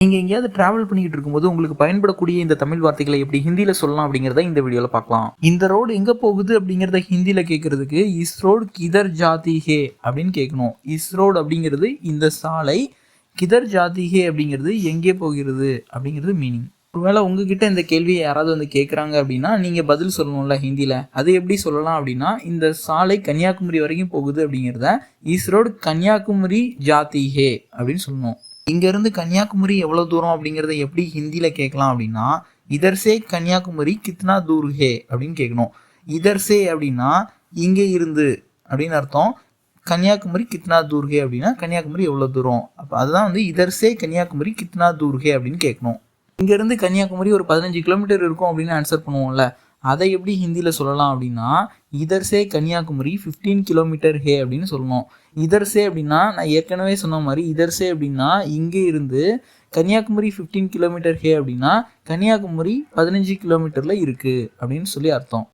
நீங்க எங்கேயாவது டிராவல் பண்ணிக்கிட்டு இருக்கும்போது உங்களுக்கு பயன்படக்கூடிய இந்த தமிழ் வார்த்தைகளை எப்படி ஹிந்தியில சொல்லலாம் அப்படிங்கிறத இந்த வீடியோல பார்க்கலாம். இந்த ரோடு எங்க போகுது அப்படிங்கிறத ஹிந்தியில கேட்கறதுக்கு இஸ் ரோடு கிதர் ஜாதி ஹே அப்படின்னு கேட்கணும். இஸ் ரோடு அப்படிங்கிறது இந்த சாலை, கிதர் ஜாதி ஹே அப்படிங்கிறது எங்கே போகிறது அப்படிங்கிறது மீனிங். ஒருவேளை உங்ககிட்ட இந்த கேள்வியை யாராவது வந்து கேட்குறாங்க அப்படின்னா நீங்கள் பதில் சொல்லணும்ல ஹிந்தியில். அது எப்படி சொல்லலாம் அப்படின்னா, இந்த சாலை கன்னியாகுமரி வரைக்கும் போகுது அப்படிங்கிறத இஸ் ரோடு கன்னியாகுமரி ஜாதி ஹே அப்படின்னு சொல்லணும். இங்கேருந்து கன்னியாகுமரி எவ்வளோ தூரம் அப்படிங்கிறத எப்படி ஹிந்தியில் கேட்கலாம் அப்படின்னா, இதர்சே கன்னியாகுமரி கித்னா தூர் ஹே அப்படின்னு கேட்கணும். இதர்சே அப்படின்னா இங்கே இருந்து அப்படின்னு அர்த்தம். கன்னியாகுமரி கித்னா தூர் ஹே அப்படின்னா கன்னியாகுமரி எவ்வளோ தூரம். அப்போ அதுதான் வந்து இதர்சே கன்னியாகுமரி கித்னா தூர் ஹே அப்படின்னு கேட்கணும். இங்கேருந்து கன்னியாகுமரி ஒரு 15 கிலோமீட்டர் இருக்கும் அப்படின்னு ஆன்சர் பண்ணுவோம்ல, அதை எப்படி ஹிந்தியில் சொல்லலாம் அப்படின்னா, இதர்சே கன்னியாகுமரி 15 கிலோமீட்டர் ஹே அப்படின்னு சொல்லணும். இதர்சே அப்படின்னா நான் ஏற்கனவே சொன்ன மாதிரி இதர்சே அப்படின்னா இங்கே இருந்து கன்னியாகுமரி 15 கிலோமீட்டர் ஹே அப்படின்னா கன்னியாகுமரி 15 கிலோமீட்டரில் இருக்குது அப்படின்னு சொல்லி அர்த்தம்.